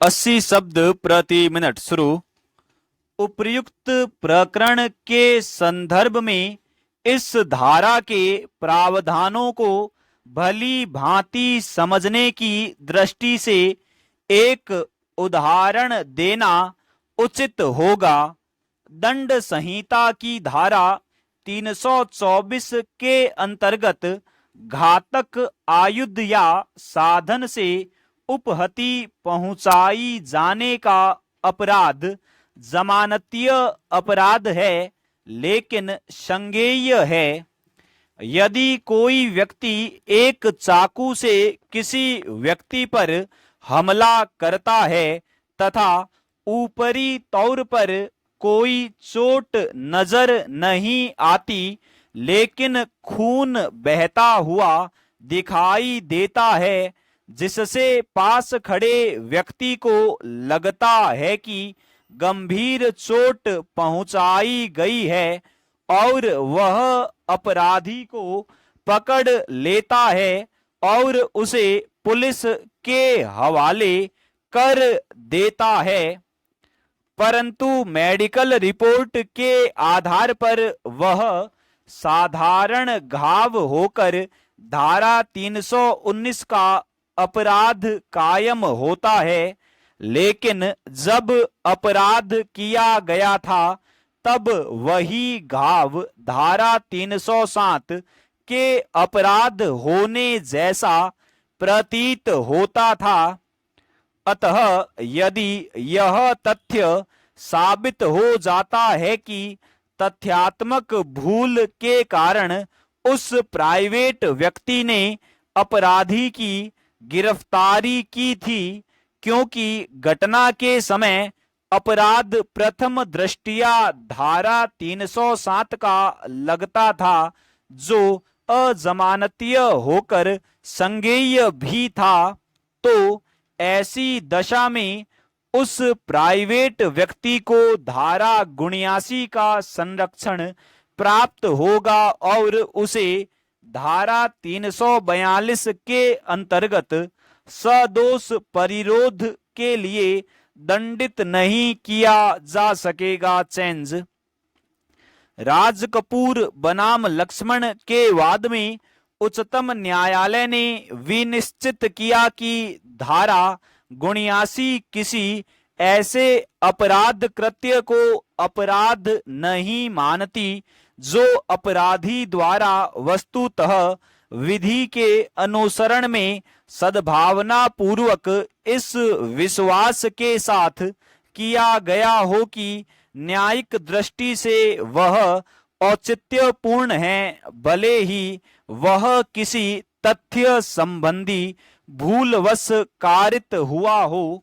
80 शब्द प्रति मिनट शुरू। उपर्युक्त प्रकरण के संदर्भ में इस धारा के प्रावधानों को भली भांति समझने की दृष्टि से एक उदाहरण देना उचित होगा। दंड संहिता की धारा 324 के अंतर्गत घातक आयुध या साधन से उपहति पहुंचाई जाने का अपराध जमानतीय अपराध है, लेकिन संज्ञेय है। यदि कोई व्यक्ति एक चाकू से किसी व्यक्ति पर हमला करता है तथा ऊपरी तौर पर कोई चोट नजर नहीं आती, लेकिन खून बहता हुआ दिखाई देता है, जिससे पास खड़े व्यक्ति को लगता है कि गंभीर चोट पहुंचाई गई है और वह अपराधी को पकड़ लेता है और उसे पुलिस के हवाले कर देता है, परंतु मेडिकल रिपोर्ट के आधार पर वह साधारण घाव होकर धारा 319 का अपराध कायम होता है। लेकिन जब अपराध किया गया था तब वही घाव धारा 307 के अपराध होने जैसा प्रतीत होता था। अतः यदि यह तथ्य साबित हो जाता है कि तथ्यात्मक भूल के कारण उस प्राइवेट व्यक्ति ने अपराधी की गिरफ्तारी की थी, क्योंकि घटना के समय अपराध प्रथम दृष्टिया धारा 307 का लगता था, जो अजमानतीय होकर संज्ञेय भी था, तो ऐसी दशा में उस प्राइवेट व्यक्ति को धारा 79 का संरक्षण प्राप्त होगा और उसे धारा 342 के अंतर्गत सदोष परिरोध के लिए दंडित नहीं किया जा सकेगा। चेंज राज कपूर बनाम लक्ष्मण के वाद में उच्चतम न्यायालय ने विनिश्चित किया कि धारा 79 किसी ऐसे अपराध कृत्य को अपराध नहीं मानती जो अपराधी द्वारा वस्तुतः विधि के अनुसरण में सद्भावना पूर्वक इस विश्वास के साथ किया गया हो कि न्यायिक दृष्टि से वह औचित्यपूर्ण है, भले ही वह किसी तथ्य संबंधी भूलवश कारित हुआ हो।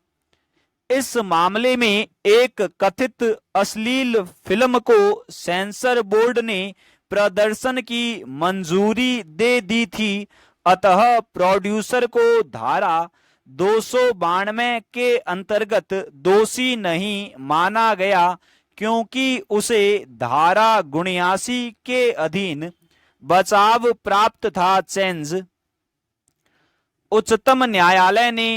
इस मामले में एक कथित अश्लील फिल्म को सेंसर बोर्ड ने प्रदर्शन की मंजूरी दे दी थी, अतः प्रोड्यूसर को धारा 292 के अंतर्गत दोषी नहीं माना गया, क्योंकि उसे धारा 79 के अधीन बचाव प्राप्त था। चेंज उच्चतम न्यायालय ने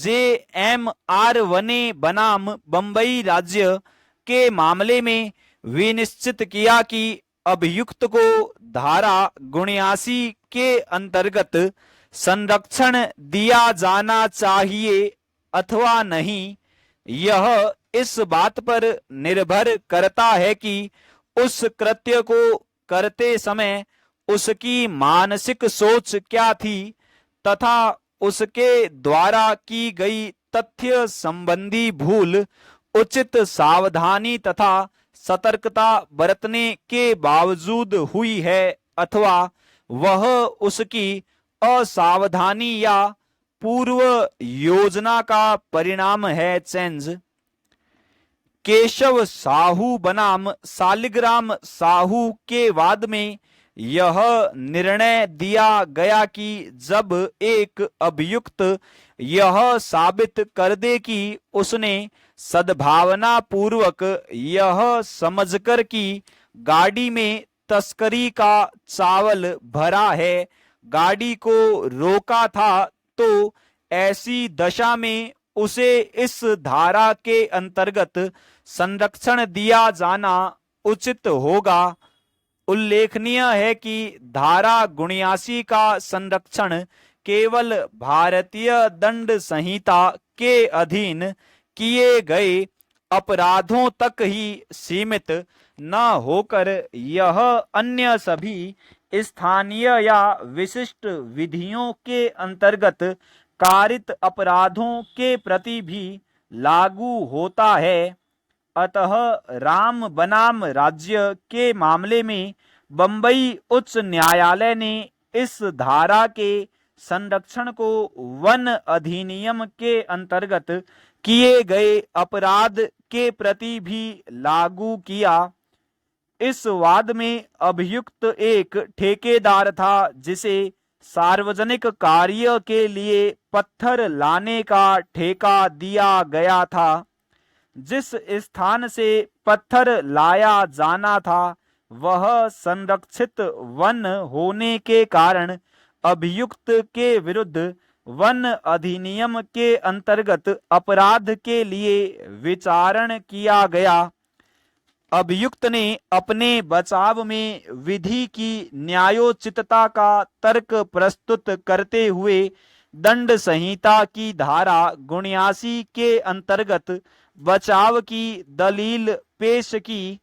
JMR वने बनाम बंबई राज्य के मामले में विनिश्चित किया कि अभियुक्त को धारा 79 के अंतर्गत संरक्षण दिया जाना चाहिए अथवा नहीं। यह इस बात पर निर्भर करता है कि उस कृत्य को करते समय उसकी मानसिक सोच क्या थी तथा उसके द्वारा की गई तथ्य संबंधी भूल उचित सावधानी तथा सतर्कता बरतने के बावजूद हुई है अथवा वह उसकी असावधानी या पूर्व योजना का परिणाम है। चेंज केशव साहू बनाम शालिग्राम साहू के वाद में यह निर्णय दिया गया कि जब एक अभियुक्त यह साबित कर दे कि उसने सद्भावना पूर्वक यह समझकर कि गाड़ी में तस्करी का चावल भरा है, गाड़ी को रोका था, तो ऐसी दशा में उसे इस धारा के अंतर्गत संरक्षण दिया जाना उचित होगा। उल्लेखनीय है कि धारा 79 का संरक्षण केवल भारतीय दंड संहिता के अधीन किए गए अपराधों तक ही सीमित न होकर यह अन्य सभी स्थानीय या विशिष्ट विधियों के अंतर्गत कारित अपराधों के प्रति भी लागू होता है। अतः राम बनाम राज्य के मामले में बंबई उच्च न्यायालय ने इस धारा के संरक्षण को वन अधिनियम के अंतर्गत किए गए अपराध के प्रति भी लागू किया। इस वाद में अभियुक्त एक ठेकेदार था जिसे सार्वजनिक कार्य के लिए पत्थर लाने का ठेका दिया गया था। जिस स्थान से पत्थर लाया जाना था वह संरक्षित वन होने के कारण अभियुक्त के विरुद्ध वन अधिनियम के अंतर्गत अपराध के लिए विचारण किया गया। अभियुक्त ने अपने बचाव में विधि की न्यायोचितता का तर्क प्रस्तुत करते हुए दंड संहिता की धारा 79 के अंतर्गत बचाव की दलील पेश की।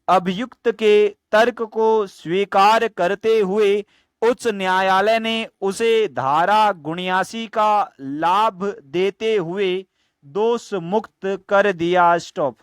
अभियुक्त के तर्क को स्वीकार करते हुए उच्च न्यायालय ने उसे धारा 79 का लाभ देते हुए दोष मुक्त कर दिया। स्टॉप।